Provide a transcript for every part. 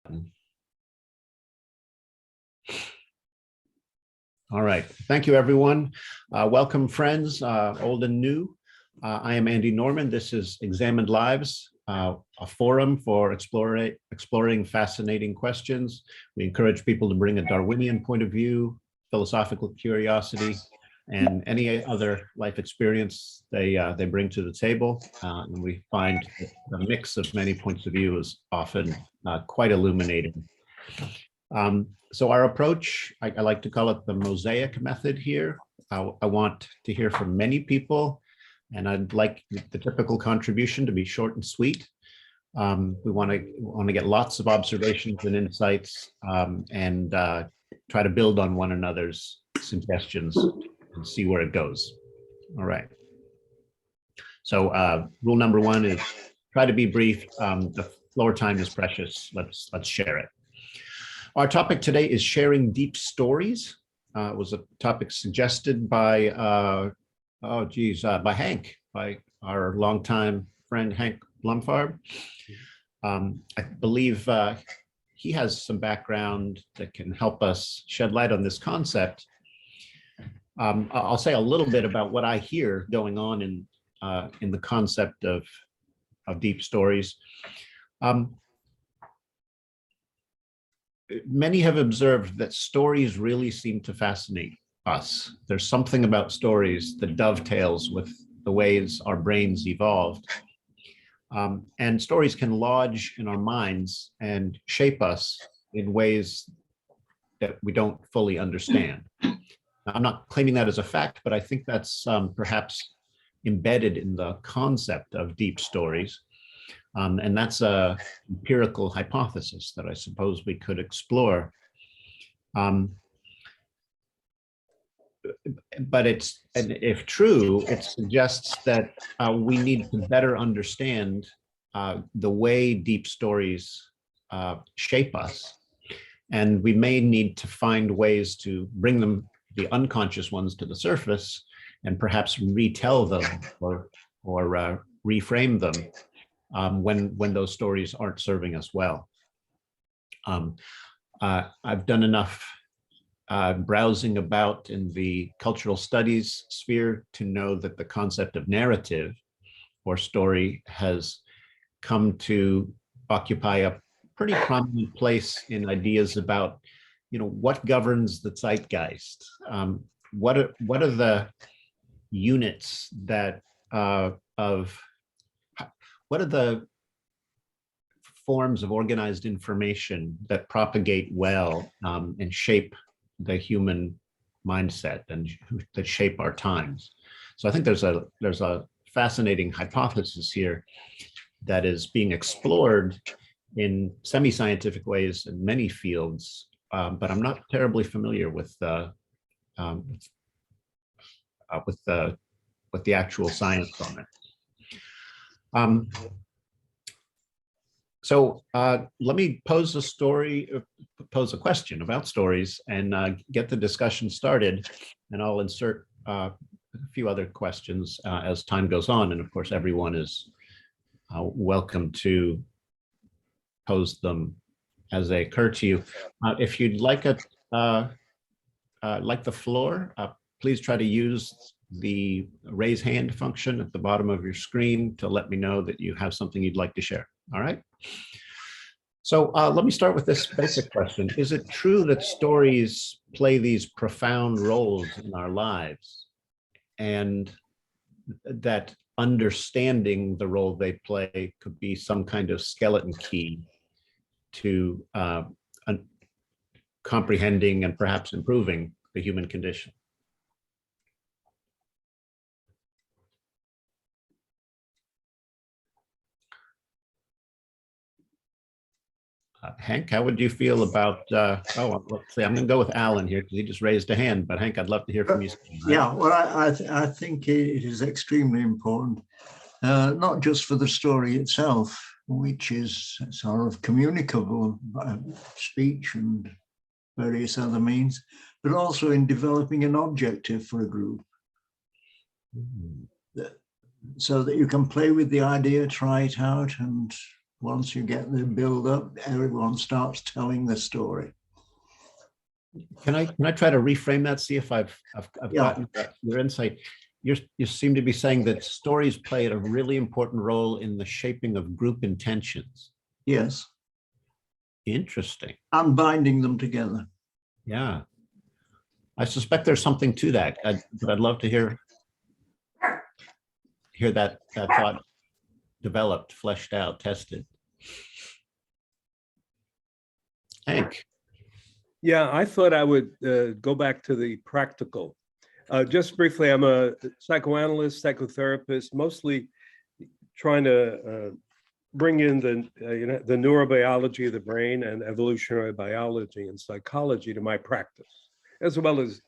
All right. Thank you, everyone. Welcome, friends, old and new. I am Andy Norman. This is Examined Lives, a forum for exploring fascinating questions. We encourage people to bring a Darwinian point of view, philosophical curiosity, and any other life experience they bring to the table. And we find the mix of many points of view is often quite illuminating. So our approach, I like to call it the mosaic method here. I want to hear from many people, and I'd like the typical contribution to be short and sweet. We want to get lots of observations and insights, and try to build on one another's suggestions and see where it goes. All right. So rule number one is try to be brief. The floor time is precious. Let's share it. Our topic today is sharing deep stories. It was a topic suggested by, by Hank, by our longtime friend, Hank Blumfarb. I believe he has some background that can help us shed light on this concept. I'll say a little bit about what I hear going on in the concept of deep stories. Many have observed that stories really seem to fascinate us. There's something about stories that dovetails with the ways our brains evolved. And stories can lodge in our minds and shape us in ways that we don't fully understand. Now, I'm not claiming that as a fact, but I think that's perhaps embedded in the concept of deep stories. And that's an empirical hypothesis that I suppose we could explore. But and if true, it suggests that we need to better understand the way deep stories shape us. And we may need to find ways to bring them, the unconscious ones, to the surface and perhaps retell them or reframe them. When those stories aren't serving us well. I've done enough browsing about in the cultural studies sphere to know that the concept of narrative or story has come to occupy a pretty prominent place in ideas about, what governs the zeitgeist? What are the units that what are the forms of organized information that propagate well and shape the human mindset and that shape our times? So I think there's a fascinating hypothesis here that is being explored in semi-scientific ways in many fields, but I'm not terribly familiar with the actual science on it. So let me pose a question about stories and get the discussion started, and I'll insert a few other questions as time goes on. And of course, everyone is welcome to pose them as they occur to you. If you'd like the floor, please try to use the raise hand function at the bottom of your screen to let me know that you have something you'd like to share. All right. So let me start with this basic question. Is it true that stories play these profound roles in our lives, and that understanding the role they play could be some kind of skeleton key to comprehending and perhaps improving the human condition? Hank, how would you feel about, let's see, I'm going to go with Alan here because he just raised a hand, but Hank, I'd love to hear from you. Right? Yeah, well, I think it is extremely important, not just for the story itself, which is sort of communicable by speech and various other means, but also in developing an objective for a group. So that you can play with the idea, try it out, and once you get the build up, everyone starts telling the story. Can I try to reframe that? See if I've Yeah. gotten your insight. You seem to be saying that stories play a really important role in the shaping of group intentions. Yes. Interesting. And binding them together. Yeah. I suspect there's something to that, but I'd love to hear that thought developed, fleshed out, tested. Hank. Yeah, I thought I would go back to the practical. Just briefly, I'm a psychoanalyst, psychotherapist, mostly trying to bring in the neurobiology of the brain and evolutionary biology and psychology to my practice, as well as,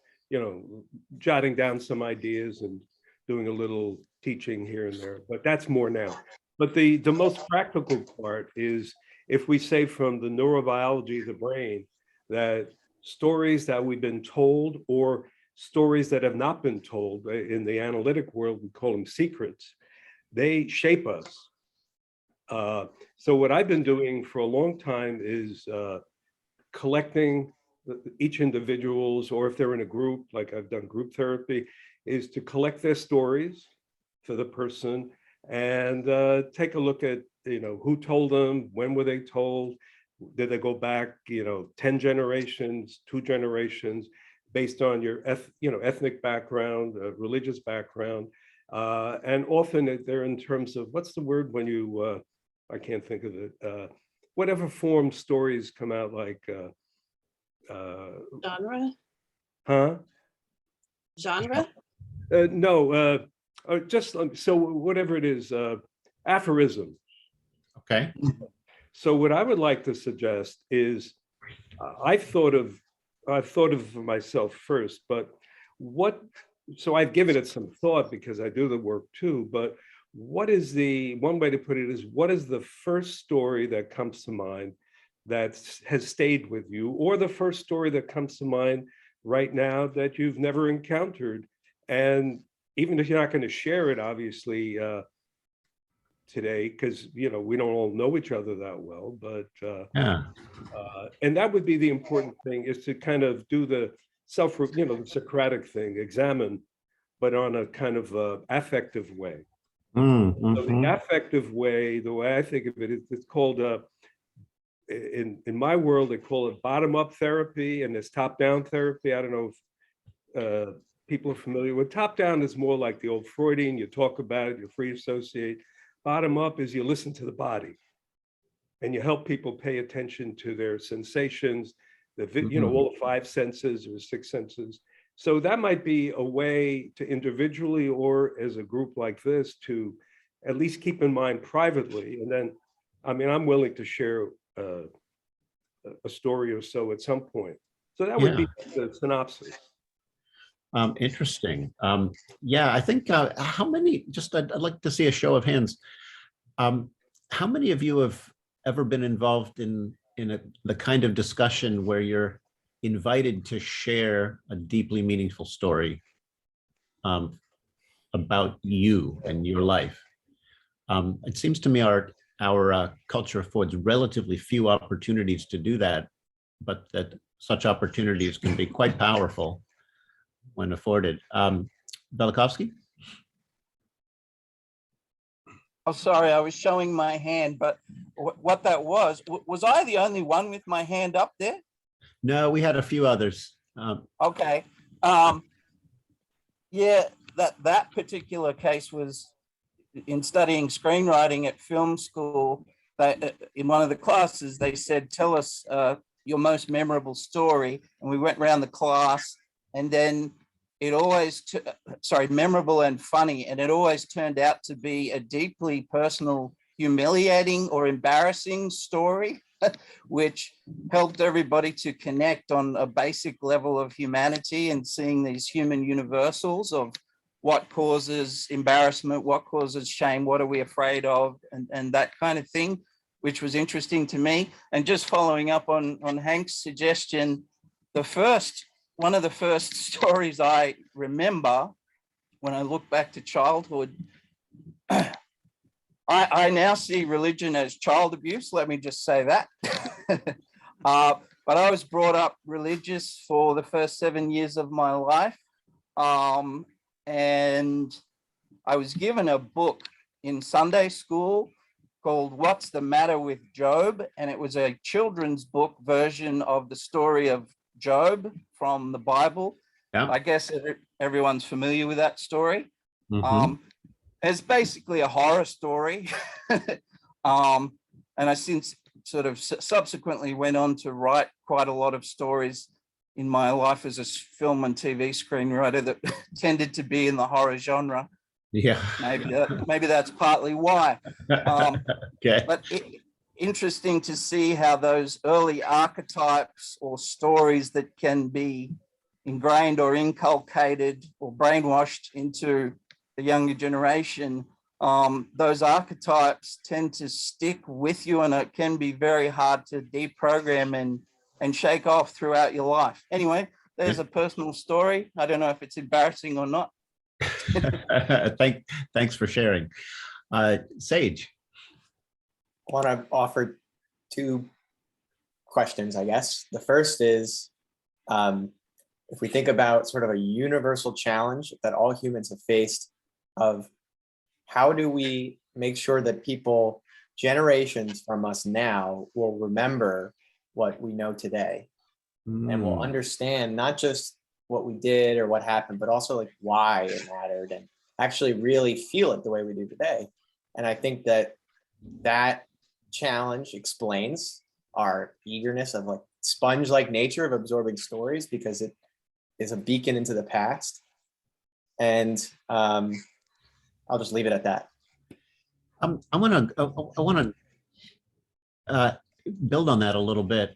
jotting down some ideas and doing a little teaching here and there, but that's more now. But the most practical part is, if we say from the neurobiology of the brain, that stories that we've been told or stories that have not been told, in the analytic world, we call them secrets, they shape us. So what I've been doing for a long time is collecting each individual's, or if they're in a group, like I've done group therapy, is to collect their stories for the person and take a look at, who told them, when were they told, did they go back, 10 generations, 2 generations, based on your ethnic background, religious background. And often they're in terms of, what's the word when you, I can't think of it, whatever form stories come out, like, Genre? huh? Genre? No, just so whatever it is, aphorism. Okay. So what I would like to suggest is, I've thought of myself first, but so I've given it some thought because I do the work too, but one way to put it is, what is the first story that comes to mind that has stayed with you, or the first story that comes to mind right now that you've never encountered? And even if you're not going to share it, obviously, today, because we don't all know each other that well, but Yeah. And that would be the important thing, is to kind of do the the Socratic thing, examine, but on a kind of affective way. So the affective way, the way I think of it, it's called, in my world, they call it bottom-up therapy, and there's top-down therapy. I don't know if people are familiar with. Top-down is more like the old Freudian, you talk about it, you free associate. Bottom-up is you listen to the body, and you help people pay attention to their sensations, all the 5 senses or 6 senses. So that might be a way to individually, or as a group like this, to at least keep in mind privately. And then, I'm willing to share a story or so at some point. So that would be the synopsis. Interesting. Yeah, I think how many, I'd like to see a show of hands. How many of you have ever been involved in the kind of discussion where you're invited to share a deeply meaningful story about you and your life? It seems to me our culture affords relatively few opportunities to do that, but that such opportunities can be quite powerful when afforded. Belikovsky? Oh, sorry, I was showing my hand, but what that was I the only one with my hand up there? No, we had a few others. Okay. Yeah, that particular case was in studying screenwriting at film school. In one of the classes, they said, tell us your most memorable story. And we went around the class, and then it always, memorable and funny. And it always turned out to be a deeply personal, humiliating or embarrassing story, which helped everybody to connect on a basic level of humanity and seeing these human universals of what causes embarrassment, what causes shame, what are we afraid of, and that kind of thing, which was interesting to me. And just following up on Hank's suggestion, one of the first stories I remember when I look back to childhood I now see religion as child abuse. Let me just say that. But I was brought up religious for the first 7 years of my life. And I was given a book in Sunday school called What's the Matter with Job? And it was a children's book version of the story of Job from the Bible. Yeah. I guess everyone's familiar with that story. Mhm. It's basically a horror story. And I since sort of subsequently went on to write quite a lot of stories in my life as a film and TV screenwriter that tended to be in the horror genre. Yeah. Maybe that's partly why. Okay. But interesting to see how those early archetypes or stories that can be ingrained or inculcated or brainwashed into the younger generation, those archetypes tend to stick with you, and it can be very hard to deprogram and shake off throughout your life. Anyway, there's a personal story. I don't know if it's embarrassing or not. Thanks for sharing. Sage. I want to offer two questions, I guess. The first is, if we think about sort of a universal challenge that all humans have faced of how do we make sure that people, generations from us now, will remember what we know today and will understand not just what we did or what happened, but also like why it mattered and actually really feel it the way we do today. And I think that that challenge explains our eagerness of like sponge-like nature of absorbing stories, because it is a beacon into the past. And I'll just leave it at that. I want to build on that a little bit.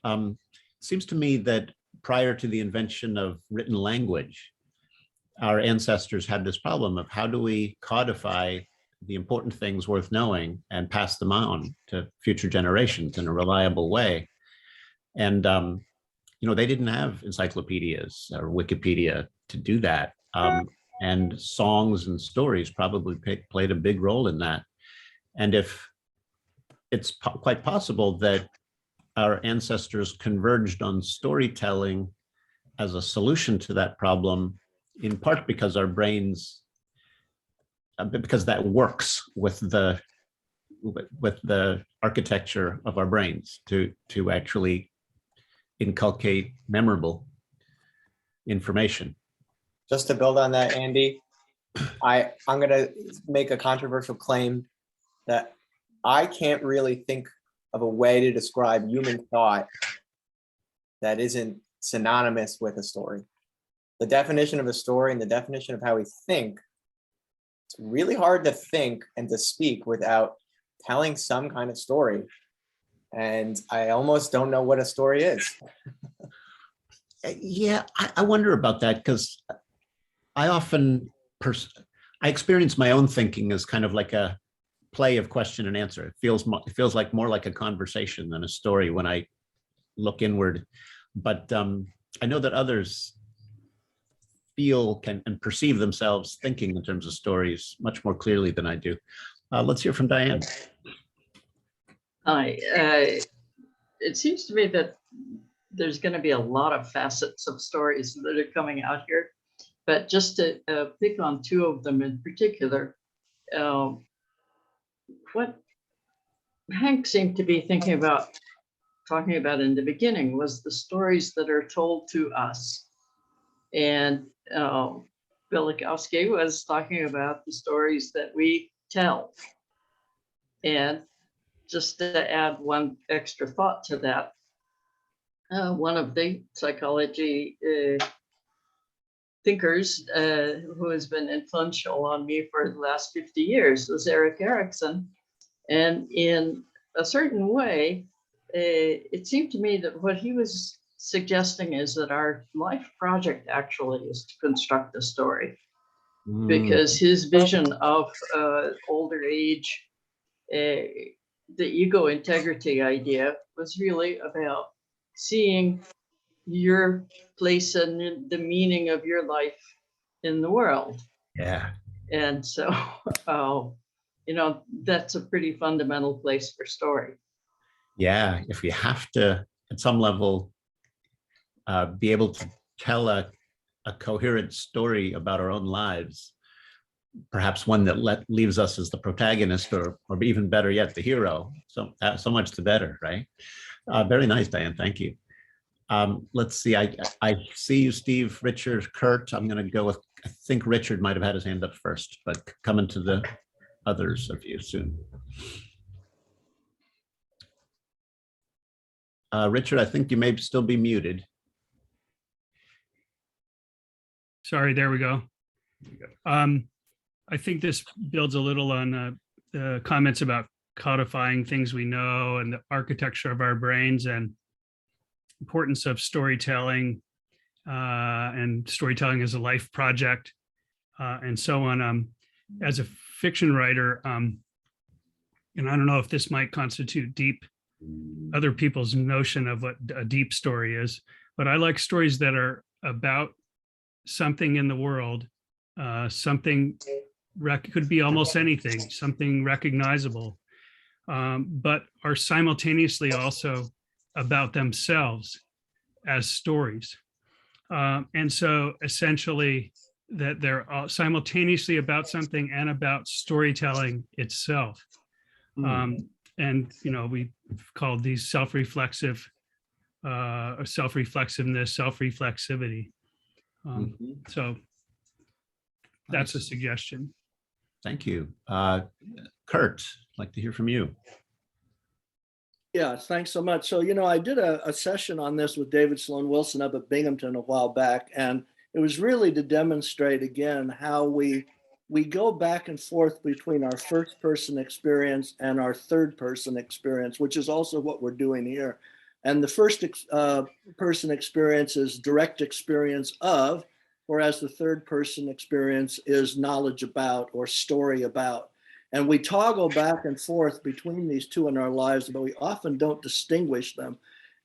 Seems to me that prior to the invention of written language, our ancestors had this problem of how do we codify the important things worth knowing and pass them on to future generations in a reliable way. And, they didn't have encyclopedias or Wikipedia to do that. And songs and stories probably played a big role in that. And if it's quite possible that our ancestors converged on storytelling as a solution to that problem, in part because our brains, because that works with the architecture of our brains to actually inculcate memorable information. Just to build on that, Andy, I'm going to make a controversial claim that I can't really think of a way to describe human thought that isn't synonymous with a story. The definition of a story and the definition of how we think, it's really hard to think and to speak without telling some kind of story. And I almost don't know what a story is. Yeah, I wonder about that, because I often, I experience my own thinking as kind of like a play of question and answer. It feels like more like a conversation than a story when I look inward. But I know that others feel and perceive themselves thinking in terms of stories much more clearly than I do. Let's hear from Diane. Hi. It seems to me that there's going to be a lot of facets of stories that are coming out here, but just to pick on two of them in particular, what Hank seemed to be talking about in the beginning was the stories that are told to us. And Velikovsky was talking about the stories that we tell. And just to add one extra thought to that, one of the psychology thinkers who has been influential on me for the last 50 years was Erik Erikson. And in a certain way, it seemed to me that what he was suggesting is that our life project actually is to construct a story, because his vision of older age, the ego integrity idea was really about seeing your place and the meaning of your life in the world. Yeah. And so that's a pretty fundamental place for story. Yeah, if we have to, at some level, be able to tell a coherent story about our own lives, perhaps one that leaves us as the protagonist, or even better yet, the hero. So much the better, right? Very nice, Diane. Thank you. Let's see. I see you, Steve, Richard, Kurt. I'm going to go with. I think Richard might have had his hand up first, but coming to the others of you soon. Richard, I think you may still be muted. Sorry, there we go. I think this builds a little on the comments about codifying things we know and the architecture of our brains and importance of storytelling and storytelling as a life project and so on. As a fiction writer, and I don't know if this might constitute other people's notion of what a deep story is, but I like stories that are about something in the world, something could be almost anything, something recognizable, but are simultaneously also about themselves as stories. And so essentially that they're simultaneously about something and about storytelling itself. And, we called these self-reflexive, self-reflexiveness, self-reflexivity. So that's a suggestion. Thank you. Kurt, I'd like to hear from you. Yeah, thanks so much. So, I did a session on this with David Sloan Wilson up at Binghamton a while back, and it was really to demonstrate again how we go back and forth between our first person experience and our third person experience, which is also what we're doing here. And the first person experience is direct experience of, whereas the third person experience is knowledge about or story about. And we toggle back and forth between these two in our lives, but we often don't distinguish them.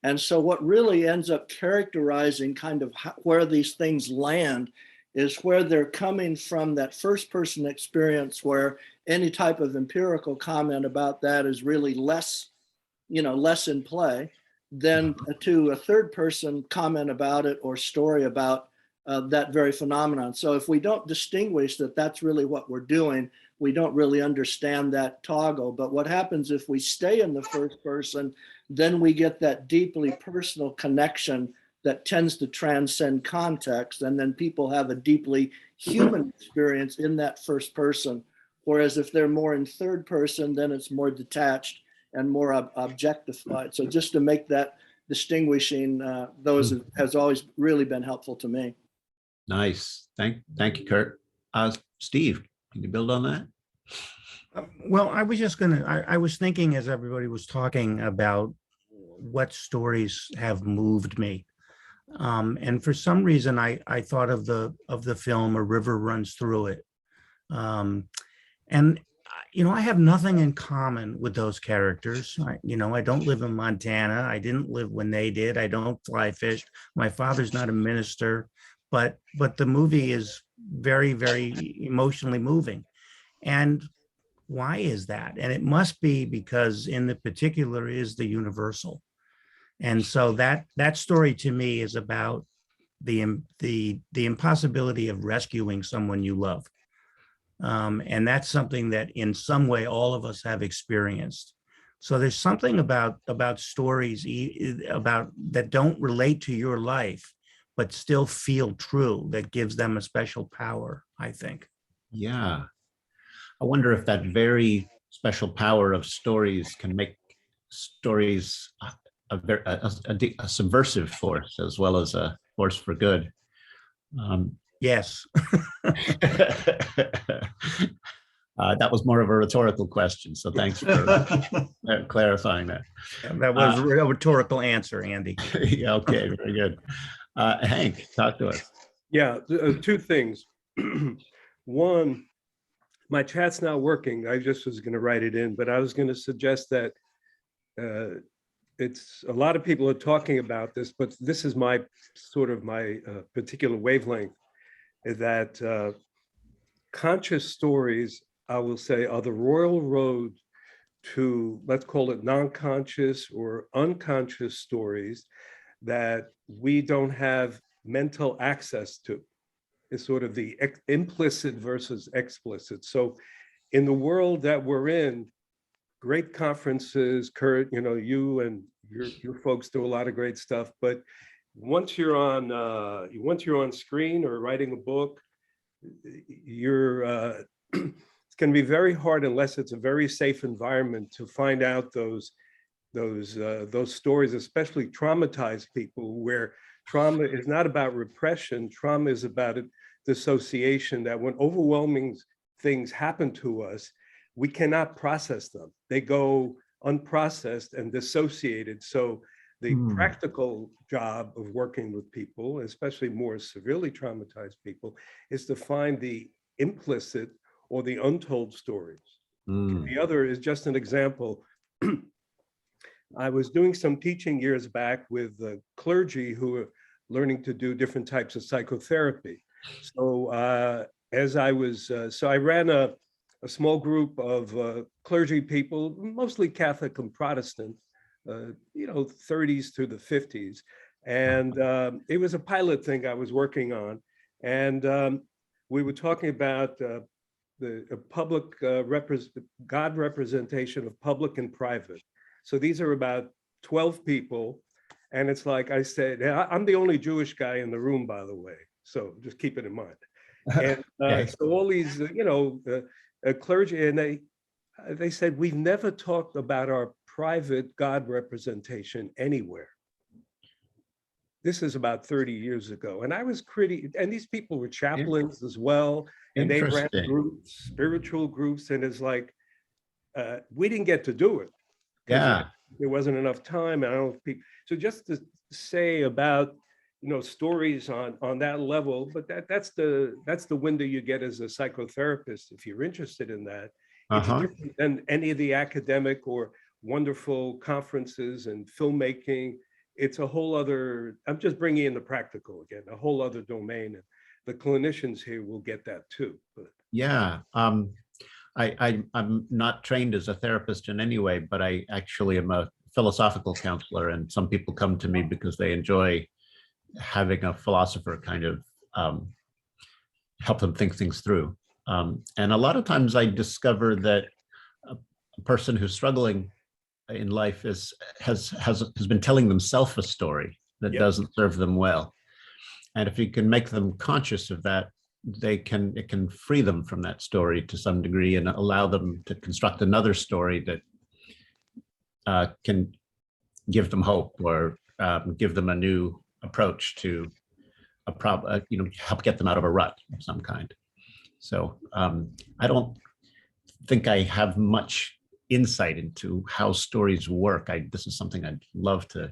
And so what really ends up characterizing kind of where these things land is where they're coming from that first person experience, where any type of empirical comment about that is really less in play, than to a third person comment about it or story about that very phenomenon. So if we don't distinguish that that's really what we're doing, we don't really understand that toggle. But what happens if we stay in the first person, then we get that deeply personal connection that tends to transcend context. And then people have a deeply human experience in that first person. Whereas if they're more in third person, then it's more detached and more objectified. So just to make that distinguishing, those has always really been helpful to me. Nice. Thank you, Kurt. Steve, can you build on that? Well, I was thinking as everybody was talking about what stories have moved me. And for some reason, I thought of the film A River Runs Through It. And I have nothing in common with those characters. I don't live in Montana. I didn't live when they did. I don't fly fish. My father's not a minister, but the movie is very, very emotionally moving. And why is that? And it must be because in the particular is the universal. And so that story to me is about the impossibility of rescuing someone you love. And that's something that in some way all of us have experienced. So there's something about stories about that don't relate to your life, but still feel true, that gives them a special power, I think. Yeah. I wonder if that very special power of stories can make stories a subversive force as well as a force for good. Yes. That was more of a rhetorical question, so thanks for clarifying that. That was a rhetorical answer, Andy. Yeah, okay, very good. Hank, talk to us. Yeah, two things. One, my chat's not working. I just was going to write it in, but I was going to suggest that it's a lot of people are talking about this, but this is my particular wavelength, is that conscious stories I will say, are the royal road to, let's call it non-conscious or unconscious stories that we don't have mental access to. It's sort of the implicit versus explicit. So in the world that we're in, great conferences, Kurt, you know, you and your folks do a lot of great stuff, but once you're on screen or writing a book, it's going to be very hard unless it's a very safe environment to find out those stories, especially traumatized people, where trauma is not about repression. Trauma is about a dissociation, that when overwhelming things happen to us, we cannot process them. They go unprocessed and dissociated. So the practical job of working with people, especially more severely traumatized people, is to find the implicit or the untold stories. The other is just an example. I was doing some teaching years back with clergy who are learning to do different types of psychotherapy. So I ran a small group of clergy people, mostly Catholic and Protestant, 30s through the 50s. And it was a pilot thing I was working on. And we were talking about the public God representation of public and private. So these are about 12 people. And it's like I said, I'm the only Jewish guy in the room, by the way. So just keep it in mind. And so all these, clergy, and they said, we've never talked about our private God representation anywhere. This is about 30 years ago. And I was and these people were chaplains as well. And they ran groups, spiritual groups. And it's like, we didn't get to do it. Yeah. There wasn't enough time. And I don't know, so just to say about, stories on that level, but that's the window you get as a psychotherapist if you're interested in that. It's different than any of the academic or wonderful conferences and filmmaking. It's a whole other, I'm just bringing in the practical again, a whole other domain. And the clinicians here will get that too. But. Yeah. I'm not trained as a therapist in any way, but I actually am a philosophical counselor, and some people come to me because they enjoy having a philosopher kind of help them think things through. And a lot of times I discover that a person who's struggling in life has been telling themselves a story that doesn't serve them well. And if you can make them conscious of that, it can free them from that story to some degree and allow them to construct another story that can give them hope or give them a new approach to a problem, help get them out of a rut of some kind. So I don't think I have much insight into how stories work. This is something I'd love to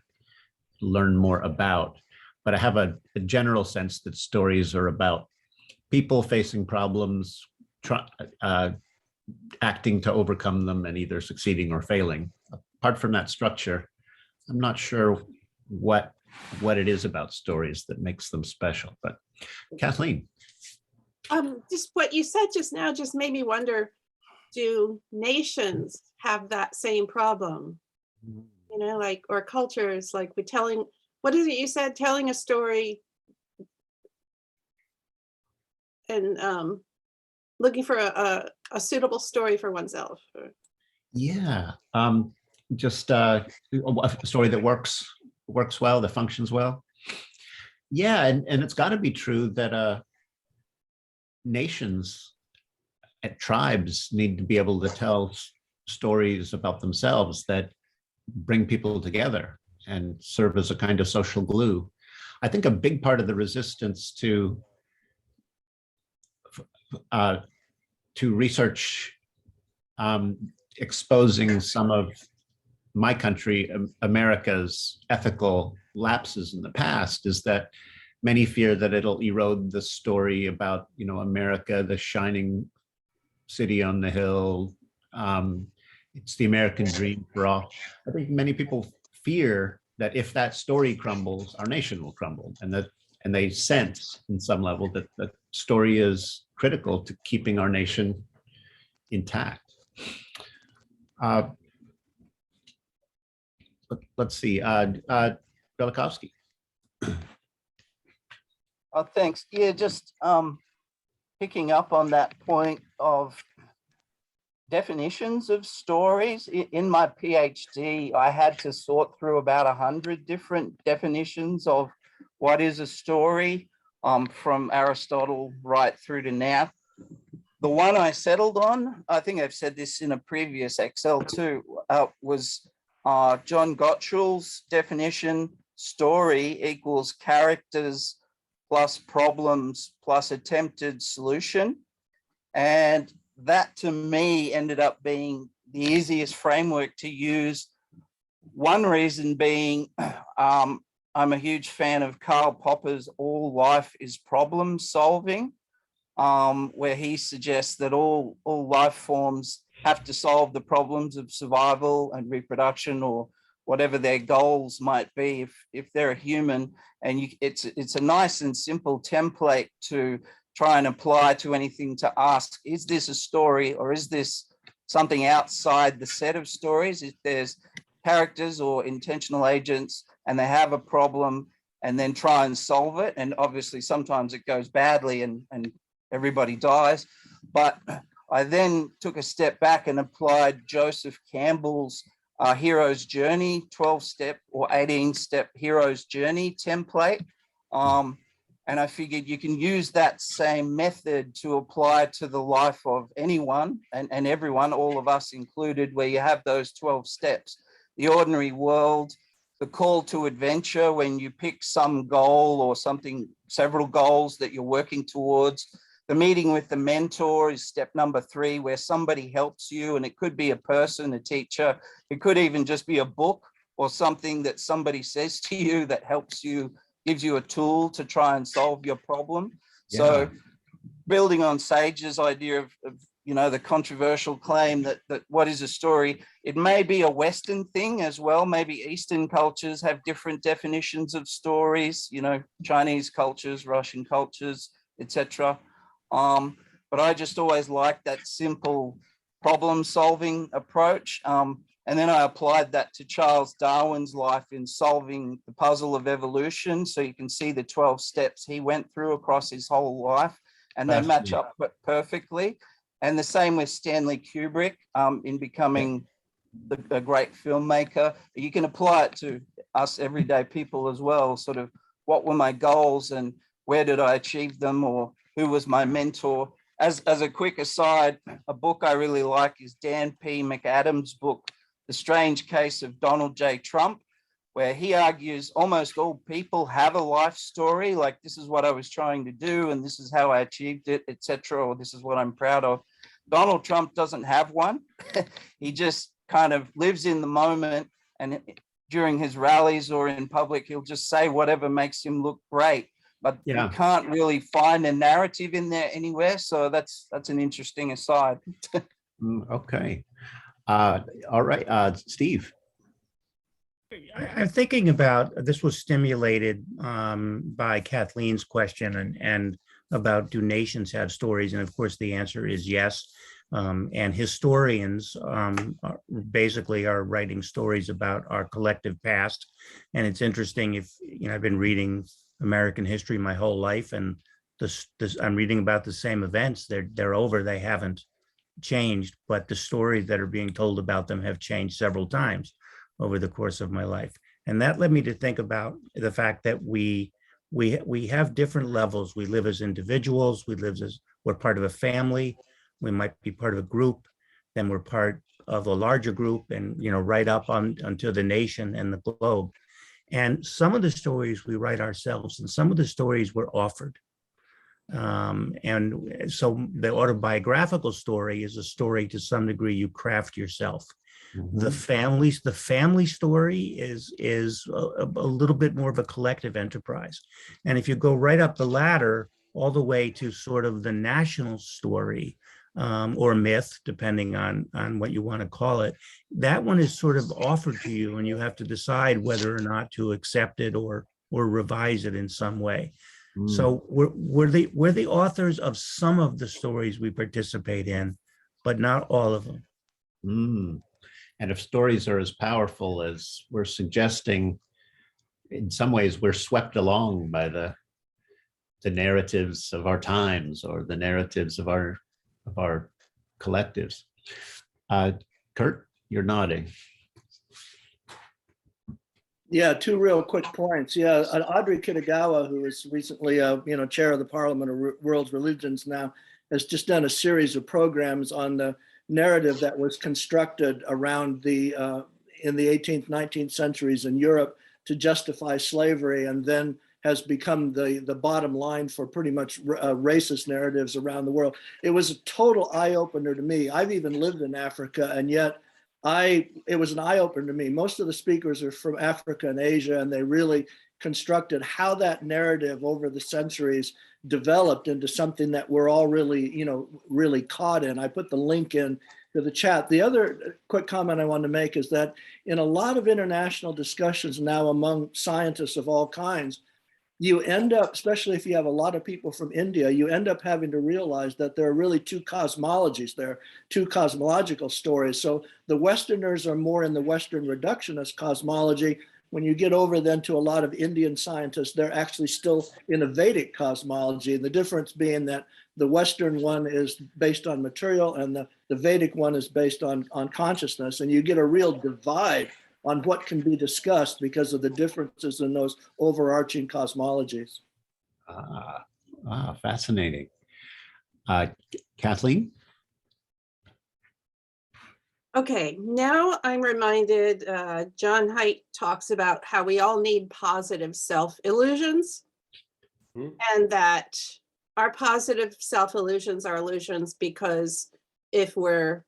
learn more about, but I have a general sense that stories are about people facing problems, acting to overcome them and either succeeding or failing. Apart from that structure, I'm not sure what it is about stories that makes them special. But Kathleen. Just what you said just now just made me wonder, do nations have that same problem? Or cultures, like we're telling, what is it you said, telling a story and looking for a suitable story for oneself. Yeah, just a story that works well, that functions well. Yeah, and it's got to be true that nations and tribes need to be able to tell stories about themselves that bring people together and serve as a kind of social glue. I think a big part of the resistance to research exposing some of my country, America's ethical lapses in the past, is that many fear that it'll erode the story about, America, the shining city on the hill. It's the American dream for all. I think many people fear that if that story crumbles, our nation will crumble, and they sense in some level that the story is critical to keeping our nation intact. Let's see, Velikovsky. Oh, thanks. Yeah, just picking up on that point of definitions of stories. In my PhD, I had to sort through about 100 different definitions of what is a story, from Aristotle right through to now. The one I settled on, I think I've said this in a previous Excel too, was John Gottschall's definition: story equals characters plus problems plus attempted solution. And that to me ended up being the easiest framework to use. One reason being, I'm a huge fan of Karl Popper's All Life is Problem Solving, where he suggests that all life forms have to solve the problems of survival and reproduction, or whatever their goals might be if they're a human. And it's a nice and simple template to try and apply to anything, to ask, is this a story or is this something outside the set of stories? If there's characters or intentional agents and they have a problem, and then try and solve it. And obviously sometimes it goes badly and everybody dies. But I then took a step back and applied Joseph Campbell's Hero's Journey, 12-step or 18-step Hero's Journey template. And I figured you can use that same method to apply to the life of anyone and everyone, all of us included, where you have those 12 steps. The ordinary world, the call to adventure, when you pick some goal or something, several goals that you're working towards. The meeting with the mentor is step number 3, where somebody helps you, and it could be a person, a teacher. It could even just be a book or something that somebody says to you that helps you, gives you a tool to try and solve your problem. Yeah. So building on Sage's idea of the controversial claim that what is a story, it may be a Western thing as well. Maybe Eastern cultures have different definitions of stories, Chinese cultures, Russian cultures, etc. But I just always liked that simple problem solving approach. And then I applied that to Charles Darwin's life in solving the puzzle of evolution. So you can see the 12 steps he went through across his whole life, and they match up perfectly. And the same with Stanley Kubrick in becoming a great filmmaker. You can apply it to us everyday people as well. Sort of, what were my goals and where did I achieve them, or who was my mentor? As a quick aside, a book I really like is Dan P. McAdams' book, The Strange Case of Donald J. Trump, where he argues almost all people have a life story, like this is what I was trying to do and this is how I achieved it, etc., or this is what I'm proud of. Donald Trump doesn't have one. He just kind of lives in the moment, and during his rallies or in public, he'll just say whatever makes him look great. But you can't really find a narrative in there anywhere. So that's an interesting aside. Okay. All right, Steve. I'm thinking about, this was stimulated by Kathleen's question and about, do nations have stories? And of course, the answer is yes. And historians basically are writing stories about our collective past. And it's interesting, if I've been reading American history my whole life, and I'm reading about the same events. They're over, they haven't changed, but the stories that are being told about them have changed several times over the course of my life. And that led me to think about the fact that we have different levels. We live as individuals, we're part of a family, we might be part of a group, then we're part of a larger group, and right up onto the nation and the globe. And some of the stories we write ourselves, and some of the stories we're offered. And so the autobiographical story is a story to some degree you craft yourself. Mm-hmm. The family story is a little bit more of a collective enterprise. And if you go right up the ladder all the way to sort of the national story, or myth, depending on what you want to call it, that one is sort of offered to you, and you have to decide whether or not to accept it or revise it in some way. So we're the authors of some of the stories we participate in, but not all of them. Mm. And if stories are as powerful as we're suggesting, in some ways we're swept along by the narratives of our times or the narratives of our collectives. Kurt, you're nodding. Yeah, two real quick points. Yeah, Audrey Kitagawa, who is recently, chair of the Parliament of World Religions now, has just done a series of programs on the narrative that was constructed around in the 18th, 19th centuries in Europe to justify slavery, and then has become the bottom line for pretty much racist narratives around the world. It was a total eye opener to me. I've even lived in Africa, and yet it was an eye opener to me. Most of the speakers are from Africa and Asia, and they really constructed how that narrative over the centuries developed into something that we're all really caught in. I put the link in to the chat. The other quick comment I want to make is that in a lot of international discussions now among scientists of all kinds, you end up, especially if you have a lot of people from India, you end up having to realize that there are really two cosmologies there, two cosmological stories. So the Westerners are more in the Western reductionist cosmology. When you get over then to a lot of Indian scientists, they're actually still in a Vedic cosmology. The difference being that the Western one is based on material and the Vedic one is based on consciousness. And you get a real divide on what can be discussed because of the differences in those overarching cosmologies. Fascinating. Kathleen? Okay, now I'm reminded, John Haidt talks about how we all need positive self-illusions, and that our positive self-illusions are illusions because if we're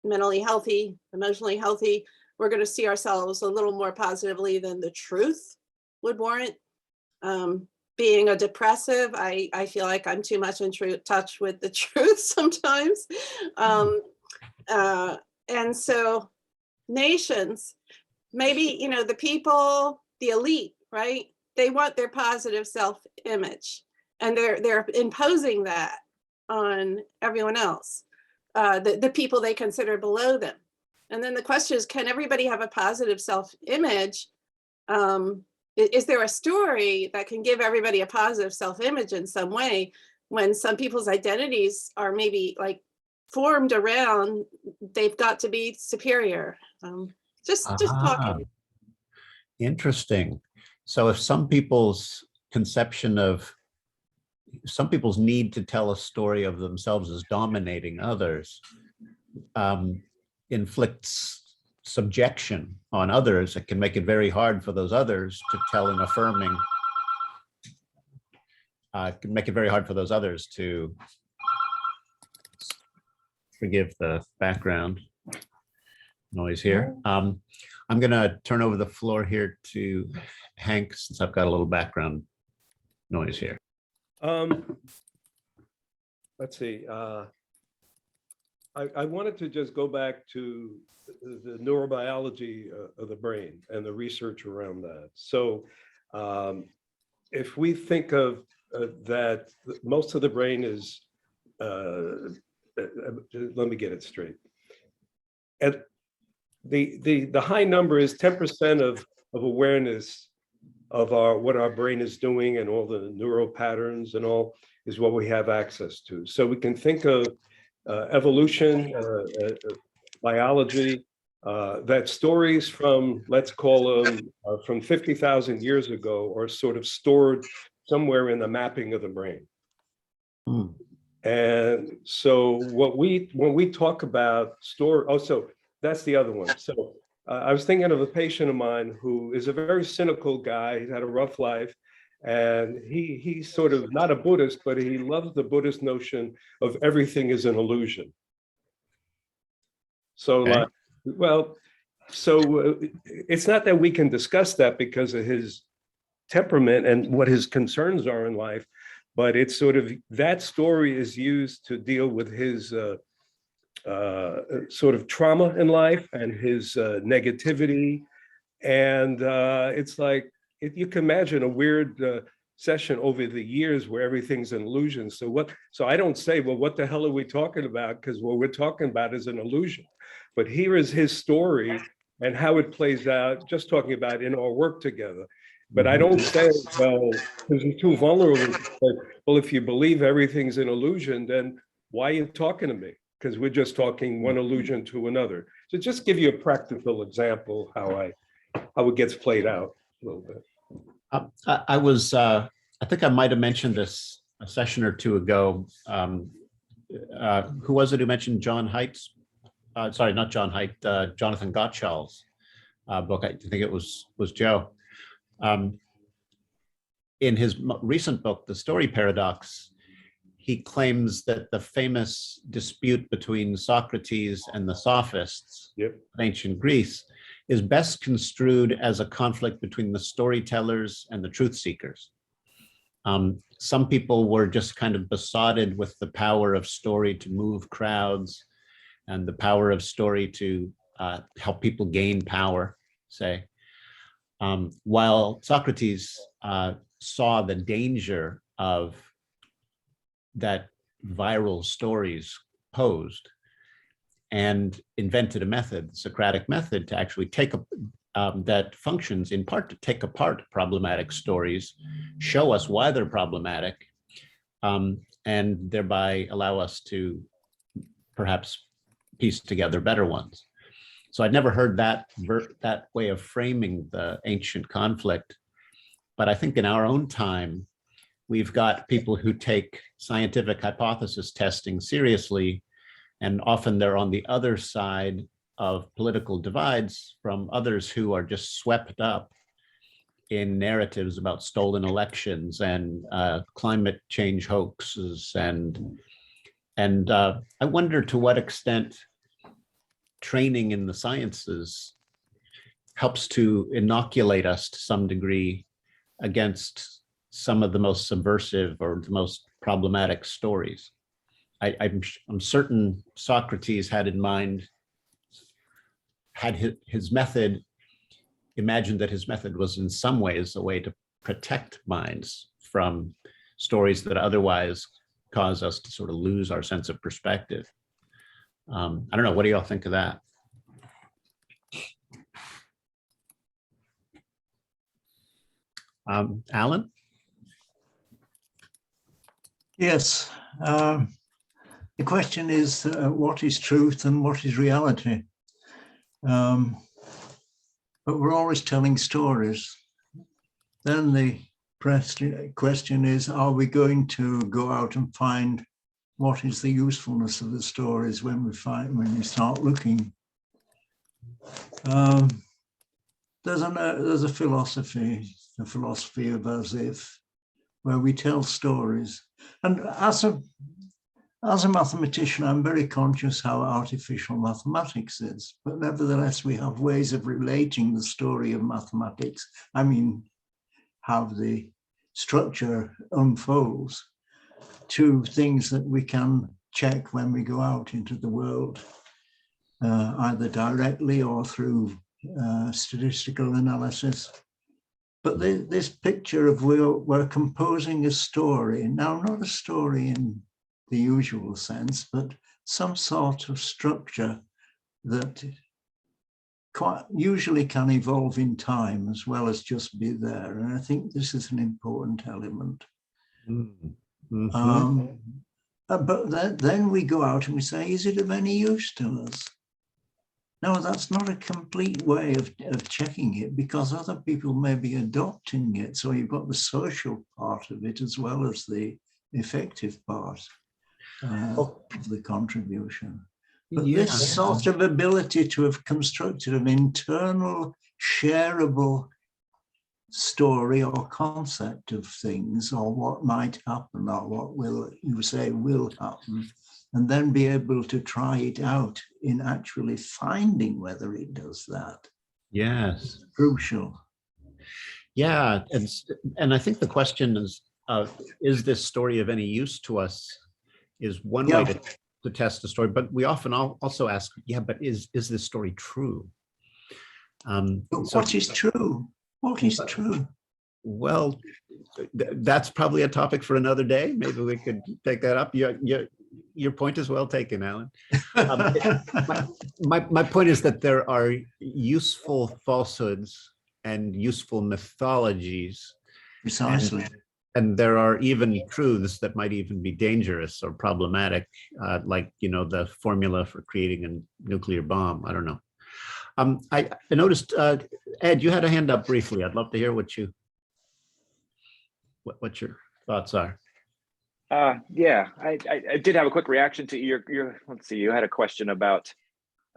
mentally healthy, emotionally healthy, we're going to see ourselves a little more positively than the truth would warrant. Being a depressive, I feel like I'm too much in touch with the truth sometimes. And so nations, maybe, the people, the elite, right? They want their positive self-image, and they're imposing that on everyone else, the people they consider below them. And then the question is, can everybody have a positive self-image? Is there a story that can give everybody a positive self-image in some way when some people's identities are maybe like formed around they've got to be superior? Just talking. Interesting. So if some people's need to tell a story of themselves as dominating others inflicts subjection on others, it can make it very hard for those others to tell an affirming. It can make it very hard for those others to forgive the background noise here. I'm going to turn over the floor here to Hank, since I've got a little background noise here. Let's see. I wanted to just go back to the neurobiology of the brain and the research around that. So if we think of that, most of the brain is, let me get it straight. At the high number is 10% of awareness of what our brain is doing, and all the neural patterns and all is what we have access to. So we can think of evolution, biology, that stories from, let's call them, from 50,000 years ago are sort of stored somewhere in the mapping of the brain. And so when we talk about so that's the other one. So I was thinking of a patient of mine who is a very cynical guy. He's had a rough life, and he's sort of not a Buddhist, but he loves the Buddhist notion of everything is an illusion. So, Okay. it's not that we can discuss that because of his temperament and what his concerns are in life, but it's sort of, that story is used to deal with his sort of trauma in life and his negativity. And it's like, you can imagine a weird session over the years where everything's an illusion. So I don't say, well, what the hell are we talking about? Because what we're talking about is an illusion. But here is his story and how it plays out, just talking about in our work together. But I don't say, well, because you're too vulnerable. Well, if you believe everything's an illusion, then why are you talking to me? Because we're just talking one illusion to another. So just give you a practical example how it gets played out a little bit. I think I might have mentioned this a session or two ago. Who was it who mentioned John Haidt's? Sorry, not John Haidt, Jonathan Gottschall's book. I think it was Joe. In his recent book, The Story Paradox, he claims that the famous dispute between Socrates and the sophists of ancient Greece is best construed as a conflict between the storytellers and the truth seekers. Some people were just kind of besotted with the power of story to move crowds and the power of story to help people gain power, say. While Socrates saw the danger of that viral stories posed and invented a method, the Socratic method, to actually take that functions in part to take apart problematic stories, show us why they're problematic, and thereby allow us to perhaps piece together better ones. So I'd never heard that way of framing the ancient conflict, but I think in our own time, we've got people who take scientific hypothesis testing seriously, and often they're on the other side of political divides from others who are just swept up in narratives about stolen elections and climate change hoaxes. And I wonder to what extent training in the sciences helps to inoculate us to some degree against some of the most subversive or the most problematic stories. I'm certain Socrates had in mind, had his method, imagined that his method was in some ways a way to protect minds from stories that otherwise cause us to sort of lose our sense of perspective. I don't know, what do y'all think of that? Alan? Yes. The question is, what is truth and what is reality? But we're always telling stories. Then the question is, are we going to go out and find what is the usefulness of the stories when we start looking? There's a philosophy of as if, where we tell stories. And as a mathematician, I'm very conscious how artificial mathematics is, but nevertheless, we have ways of relating the story of mathematics. I mean, how the structure unfolds to things that we can check when we go out into the world, either directly or through statistical analysis. But this picture of we're composing a story, now not a story in the usual sense, but some sort of structure that quite usually can evolve in time as well as just be there. And I think this is an important element. Mm-hmm. But then we go out and we say, is it of any use to us? No, that's not a complete way of checking it, because other people may be adopting it. So you've got the social part of it as well as the effective part of the contribution. But this sort of ability to have constructed an internal shareable story or concept of things, or what might happen, or what will happen, and then be able to try it out in actually finding whether it does that. Yes. Crucial. Yeah, and I think the question is this story of any use to us, is one way to test the story, but we often also ask, but is this story true? But what is true? What is true? Well, that's probably a topic for another day. Maybe we could take that up. Your point is well taken, Alan. My point is that there are useful falsehoods and useful mythologies. Precisely. And there are even truths that might even be dangerous or problematic, like, the formula for creating a nuclear bomb. I don't know. I noticed, Ed, you had a hand up briefly. I'd love to hear what your thoughts are. Yeah, I did have a quick reaction to your let's see, you had a question about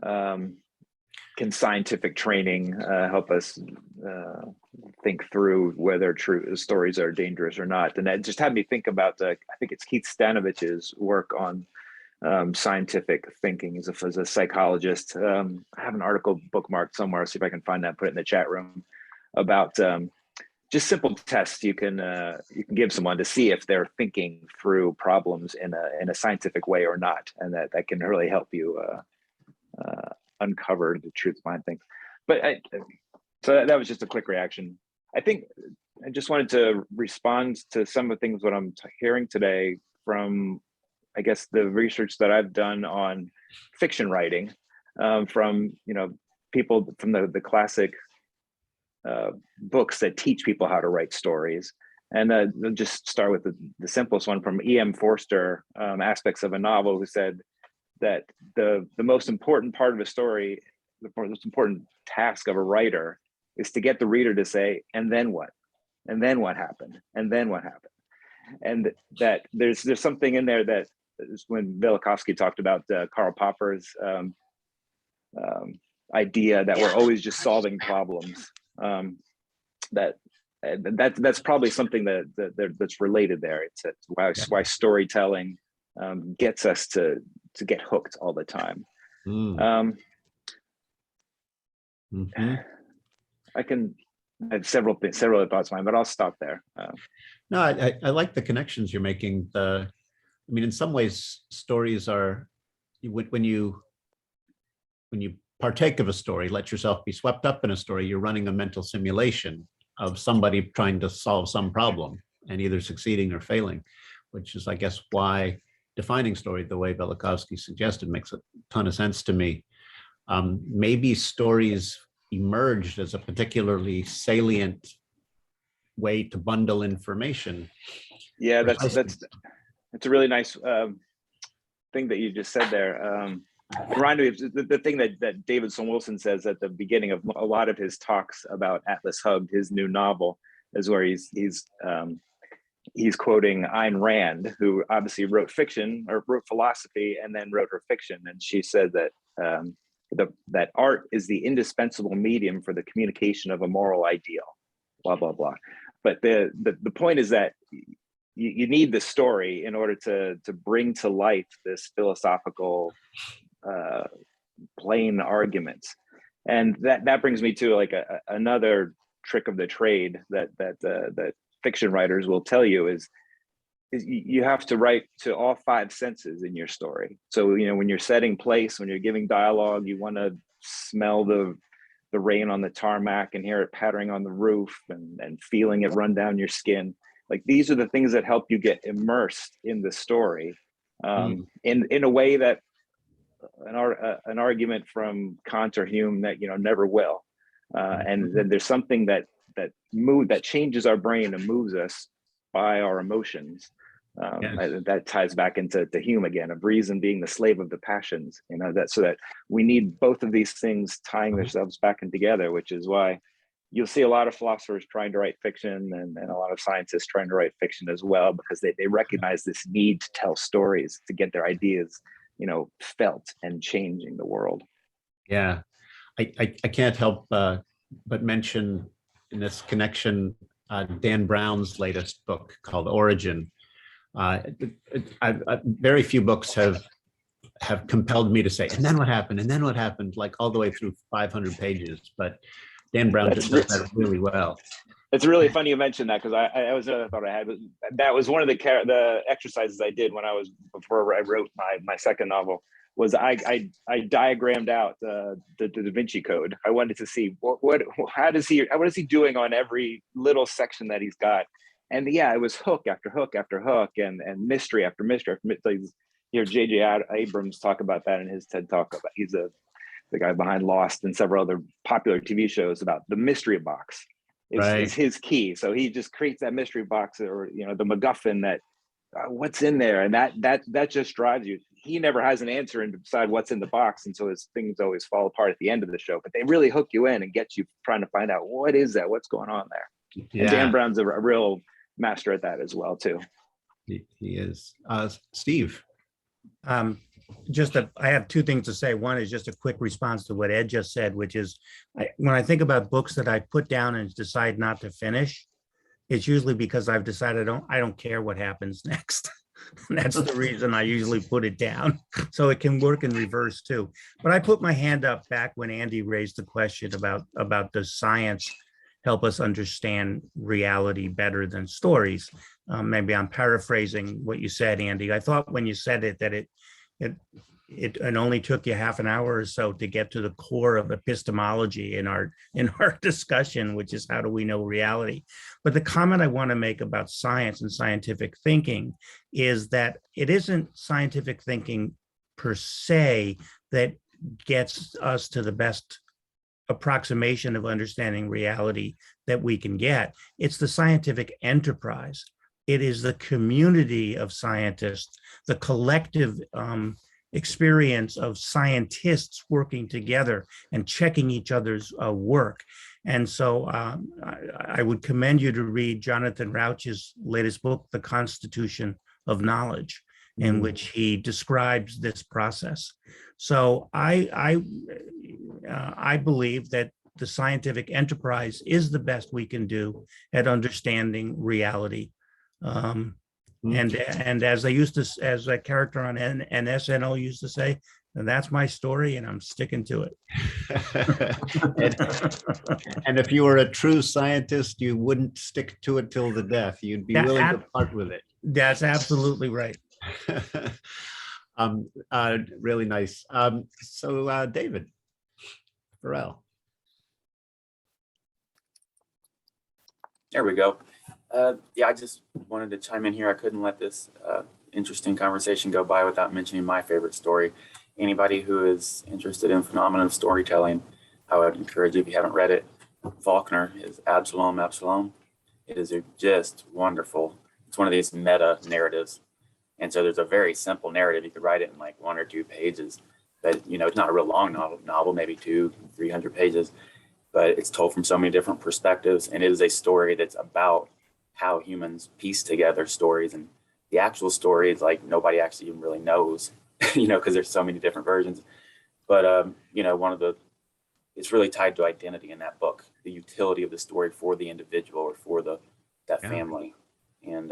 can scientific training help us think through whether true stories are dangerous or not, and that just had me think about I think it's Keith Stanovich's work on scientific thinking as a psychologist. I have an article bookmarked somewhere, see if I can find that, put it in the chat room, about just simple tests you can give someone to see if they're thinking through problems in a scientific way or not, and that can really help you uncover the truth behind things. But so that was just a quick reaction. I think I just wanted to respond to some of the things what I'm hearing today from, I guess, the research that I've done on fiction writing, from people from the classic books that teach people how to write stories. And I'll just start with the simplest one from E.M. Forster, Aspects of a Novel, who said that the most important part of a story, the most important task of a writer, is to get the reader to say, and then what? And then what happened? And then what happened? And that there's something in there that is when Velikovsky talked about Karl Popper's idea that we're always just solving problems. That's probably something that's related there. It's why storytelling gets us to get hooked all the time. I have several thoughts in mind, but I'll stop there. No, I like the connections you're making. In some ways, stories are, when you partake of a story, let yourself be swept up in a story, you're running a mental simulation of somebody trying to solve some problem and either succeeding or failing, which is, I guess, why defining story the way Velikovsky suggested makes a ton of sense to me. Maybe stories emerged as a particularly salient way to bundle information. Yeah, that's a really nice thing that you just said there. It reminded me of the thing that David Sloan Wilson says at the beginning of a lot of his talks about Atlas Hugged, his new novel, is where he's quoting Ayn Rand, who obviously wrote fiction or wrote philosophy and then wrote her fiction, and she said that that art is the indispensable medium for the communication of a moral ideal, blah blah blah. But the point is that you need the story in order to bring to life this philosophical plain argument. And that brings me to like another trick of the trade that fiction writers will tell you is you have to write to all five senses in your story. So when you're setting place, when you're giving dialogue, you want to smell the rain on the tarmac and hear it pattering on the roof and feeling it run down your skin. Like, these are the things that help you get immersed in the story, in a way that an argument from Kant or Hume that never will. And then there's something that changes our brain and moves us by our emotions. Yes. That ties back into Hume again, of reason being the slave of the passions. So that we need both of these things tying themselves back in together, which is why you'll see a lot of philosophers trying to write fiction and a lot of scientists trying to write fiction as well, because they recognize this need to tell stories to get their ideas felt and changing the world. Yeah, I can't help but mention in this connection Dan Brown's latest book called Origin. Very few books have compelled me to say, and then what happened, and then what happened, like all the way through 500 pages. But Dan Brown does that really well. It's really funny you mentioned that, because I was another thought I had. That was one of the exercises I did before I wrote my second novel, was I diagrammed out the Da Vinci Code. I wanted to see what is he doing on every little section that he's got. And yeah, it was hook after hook after hook, and mystery after mystery after mystery. You know, J.J. Abrams talk about that in his TED Talk. He's the guy behind Lost and several other popular TV shows about the mystery box is his key. So he just creates that mystery box, or the MacGuffin that what's in there, and that just drives you. He never has an answer and decide what's in the box, and so his things always fall apart at the end of the show. But they really hook you in and get you trying to find out what is that, what's going on there. Yeah. And Dan Brown's a real master at that as well too. He is. Steve. I have two things to say. One is just a quick response to what Ed just said, which is when I think about books that I put down and decide not to finish, it's usually because I've decided I don't care what happens next. That's the reason I usually put it down. So it can work in reverse too. But I put my hand up back when Andy raised the question about does science help us understand reality better than stories? Maybe I'm paraphrasing what you said, Andy. I thought when you said it that it only took you half an hour or so to get to the core of epistemology in our discussion, which is how do we know reality? But the comment I want to make about science and scientific thinking is that it isn't scientific thinking per se that gets us to the best approximation of understanding reality that we can get. It's the scientific enterprise. It is the community of scientists, the collective experience of scientists working together and checking each other's work. And so I would commend you to read Jonathan Rauch's latest book, The Constitution of Knowledge, in which he describes this process. So I believe that the scientific enterprise is the best we can do at understanding reality. And as as a character on SNL used to say, and that's my story, and I'm sticking to it. and if you were a true scientist, you wouldn't stick to it till the death. You'd be willing to part with it. That's absolutely right. Really nice. So David Burrell. There we go. Yeah, I just wanted to chime in here. I couldn't let this interesting conversation go by without mentioning my favorite story. Anybody who is interested in phenomenon of storytelling, I would encourage you, if you haven't read it, Faulkner is Absalom, Absalom. It is just wonderful. It's one of these meta narratives. And so there's a very simple narrative. You could write it in like 1 or 2 pages, but it's not a real long novel, maybe 200-300 pages, but it's told from so many different perspectives. And it is a story that's about how humans piece together stories, and the actual story is like nobody actually even really knows, because there's so many different versions. But it's really tied to identity in that book, the utility of the story for the individual or for that family. And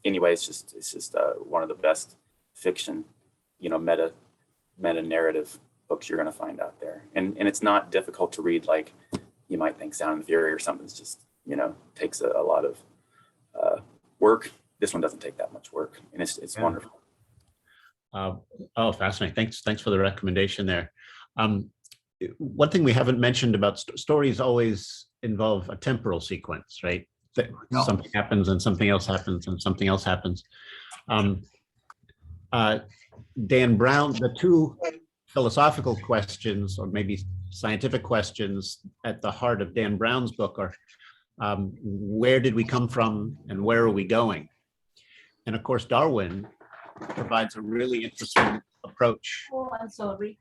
anyway, it's just one of the best fiction, meta narrative books you're going to find out there. And it's not difficult to read like you might think Sound and Fury or something. It's just, takes a lot of work. This one doesn't take that much work, and it's wonderful. Fascinating. Thanks for the recommendation there. One thing we haven't mentioned about stories always involve a temporal sequence, right? Something happens and something else happens and something else happens. Dan Brown, the two philosophical questions, or maybe scientific questions at the heart of Dan Brown's book are, where did we come from and where are we going? And of course, Darwin provides a really interesting approach. Oh, I'm sorry.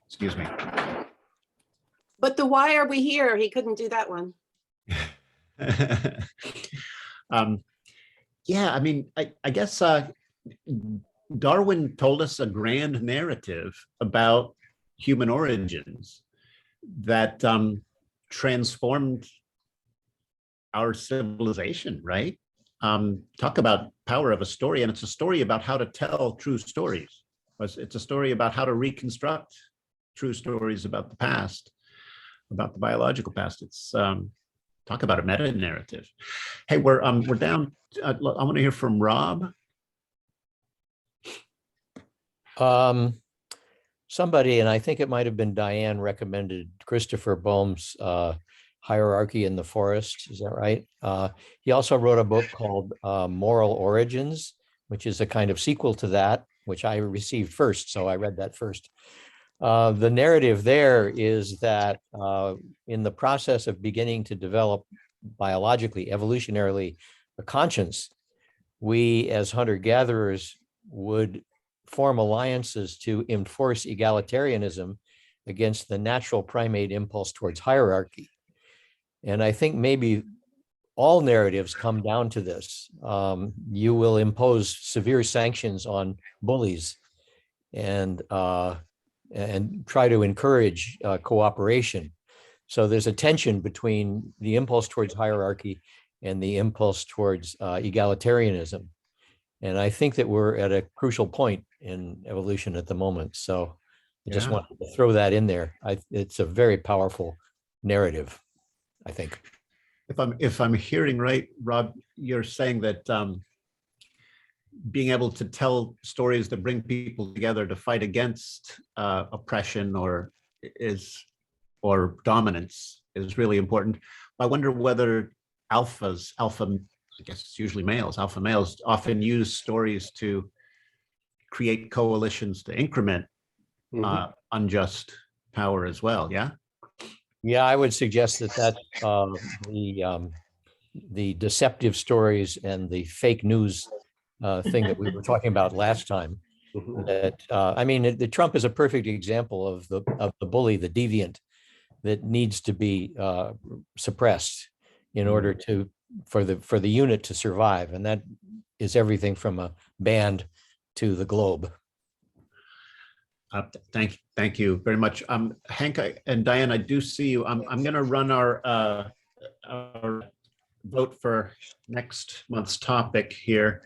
Excuse me. But the why are we here? He couldn't do that one. Yeah, I mean, I guess Darwin told us a grand narrative about human origins that transformed our civilization, right? Talk about power of a story, and it's a story about how to tell true stories. It's a story about how to reconstruct true stories about the past, about the biological past. It's talk about a meta narrative. Hey, we're down. I want to hear from Rob. Somebody, and I think it might have been Diane, recommended Christopher Boehm's Hierarchy in the Forest. Is that right? He also wrote a book called Moral Origins, which is a kind of sequel to that, which I received first. So I read that first. The narrative there is that in the process of beginning to develop biologically, evolutionarily, a conscience, we as hunter-gatherers would form alliances to enforce egalitarianism against the natural primate impulse towards hierarchy. And I think maybe all narratives come down to this. You will impose severe sanctions on bullies and try to encourage cooperation. So there's a tension between the impulse towards hierarchy and the impulse towards egalitarianism. And I think that we're at a crucial point in evolution at the moment. So I just wanted to throw that in there. It's a very powerful narrative, I think. If I'm hearing right, Rob, you're saying that being able to tell stories that bring people together to fight against oppression or dominance is really important. I wonder whether alpha, I guess it's usually males, alpha males often use stories to create coalitions to increment unjust power as well. Yeah. Yeah, I would suggest that the deceptive stories and the fake news thing that we were talking about last time. That I mean, the Trump is a perfect example of the bully, the deviant, that needs to be suppressed in order for the unit to survive, and that is everything from a band to the globe. Thank you very much, Hank and Diane. I do see you. I'm going to run our vote for next month's topic here,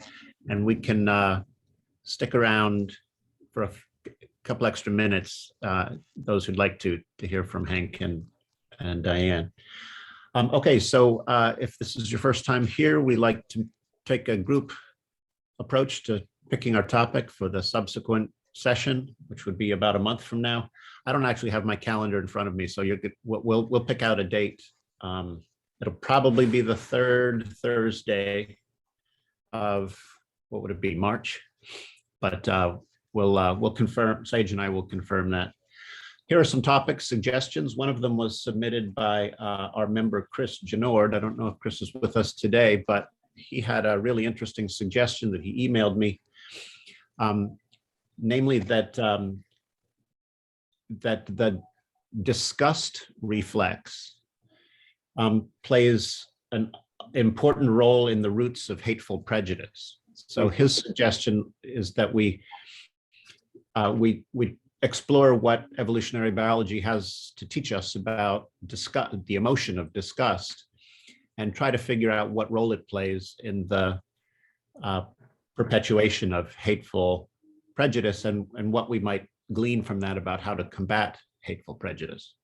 and we can stick around for a couple extra minutes. Those who'd like to hear from Hank and Diane. Okay, so if this is your first time here, we like to take a group approach to picking our topic for the subsequent session, which would be about a month from now. I don't actually have my calendar in front of me, so you're good. We'll pick out a date. It'll probably be the third Thursday of, what would it be, March? But we'll confirm. Sage and I will confirm that. Here are some topic suggestions. One of them was submitted by our member, Chris Genord. I don't know if Chris is with us today, but he had a really interesting suggestion that he emailed me. Namely that that the disgust reflex plays an important role in the roots of hateful prejudice. So his suggestion is that we explore what evolutionary biology has to teach us about disgust, the emotion of disgust, and try to figure out what role it plays in the perpetuation of hateful prejudice and what we might glean from that about how to combat hateful prejudice.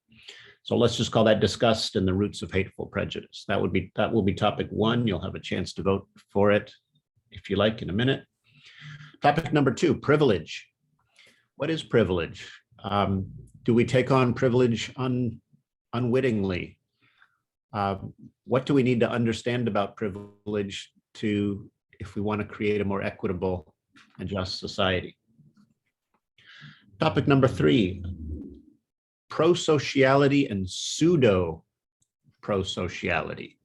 So let's just call that disgust and the roots of hateful prejudice. That will be topic one. You'll have a chance to vote for it if you like in a minute. Topic number two, privilege. What is privilege? Do we take on privilege unwittingly? What do we need to understand about privilege if we want to create a more equitable and just society? Topic number three, prosociality and pseudo-prosociality.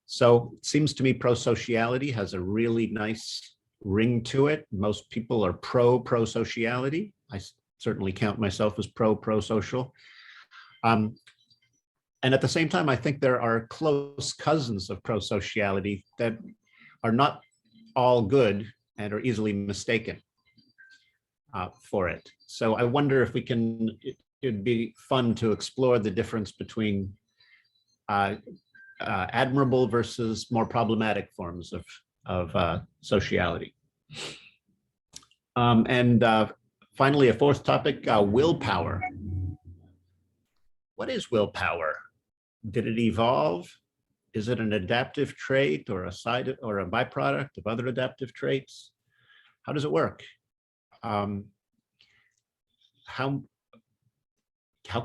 So it seems to me prosociality has a really nice ring to it. Most people are pro-prosociality. I certainly count myself as pro-prosocial. And at the same time, I think there are close cousins of prosociality that are not all good and are easily mistaken for it. So I wonder if we can, it'd be fun to explore the difference between admirable versus more problematic forms of sociality. And finally, a fourth topic, willpower. What is willpower? Did it evolve? Is it an adaptive trait or a byproduct of other adaptive traits? How does it work? how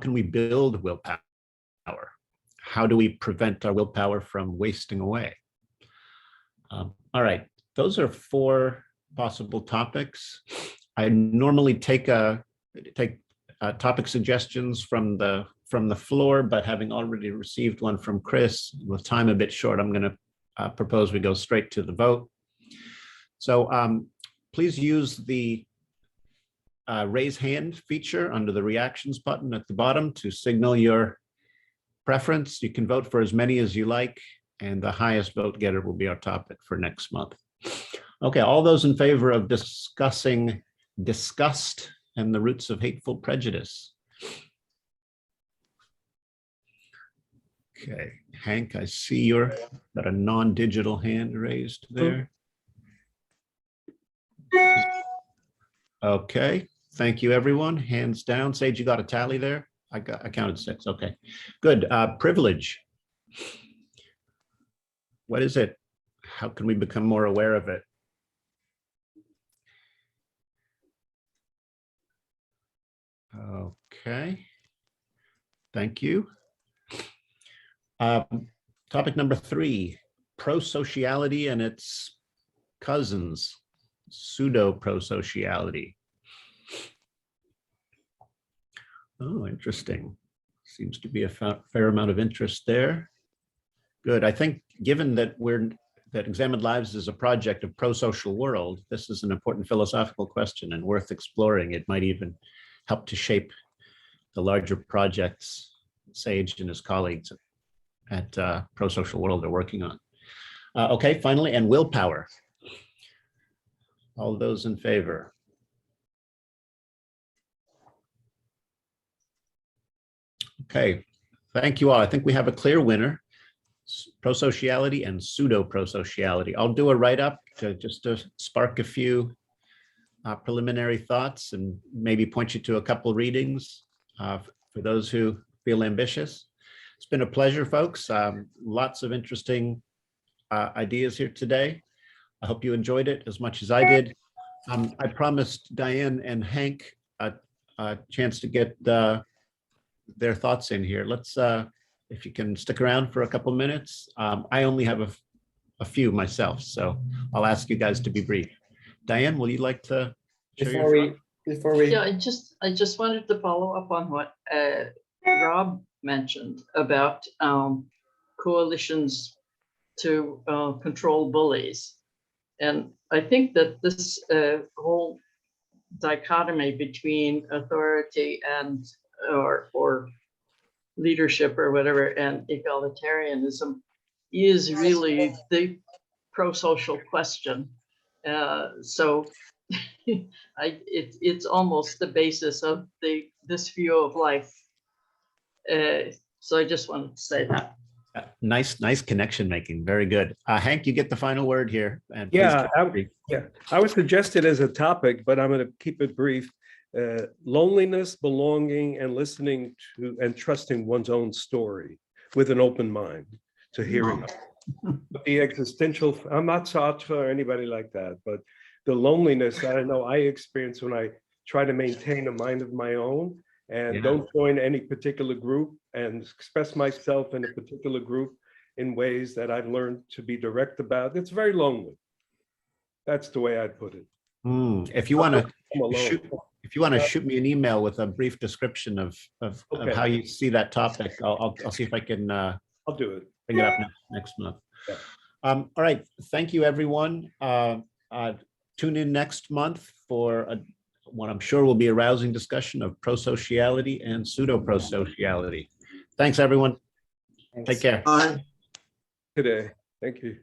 can we build willpower? How do we prevent our willpower from wasting away? All right, those are 4 possible topics. I normally take topic suggestions from the floor, but having already received one from Chris, with time a bit short, I'm going to propose we go straight to the vote. So please use the raise hand feature under the reactions button at the bottom to signal your preference. You can vote for as many as you like, and the highest vote getter will be our topic for next month. Okay, all those in favor of discussing disgust and the roots of hateful prejudice? Okay, Hank, I see you're got a non-digital hand raised there. Okay, thank you, everyone. Hands down. Sage, you got a tally there? I counted 6. Okay, good. Privilege. What is it? How can we become more aware of it? Okay, thank you. Topic number 3, pro-sociality and its cousins, pseudo-pro-sociality. Oh, interesting. Seems to be a fair amount of interest there. Good. I think given that Examined Lives is a project of pro-social world, this is an important philosophical question and worth exploring. It might even help to shape the larger projects Sage and his colleagues at ProSocial World are working on. Okay, finally, and willpower. All those in favor? Okay, thank you all. I think we have a clear winner, pro-sociality and pseudo-pro-sociality. I'll do a write-up just to spark a few preliminary thoughts and maybe point you to a couple readings for those who feel ambitious. It's been a pleasure, folks. Lots of interesting ideas here today. I hope you enjoyed it as much as I did. I promised Diane and Hank a chance to get their thoughts in here. Let's, if you can stick around for a couple minutes. I only have a few myself, so I'll ask you guys to be brief. Diane, will you like to share your thoughts? Before we Yeah, I just wanted to follow up on what Rob mentioned about coalitions to control bullies. And I think that this whole dichotomy between authority and or leadership or whatever and egalitarianism is really the pro-social question. So it's almost the basis of this view of life. So I just wanted to say that. Nice connection making. Very good. Hank, you get the final word here. And Yeah, I would suggest it as a topic, but I'm going to keep it brief. Loneliness, belonging, and listening to and trusting one's own story with an open mind to hearing it. The existential, I'm not Sartre or anybody like that, but the loneliness that I know I experience when I try to maintain a mind of my own and don't join any particular group and express myself in a particular group in ways that I've learned to be direct about. It's very lonely. That's the way I'd put it. If you want to shoot me an email with a brief description of how you see that topic, I'll see if I can. I'll do it. Bring it up next month. Yeah. All right. Thank you, everyone. Tune in next month for what I'm sure will be a rousing discussion of pro-sociality and pseudo-pro-sociality. Thanks, everyone. Thanks. Take care. Bye. Today. Thank you.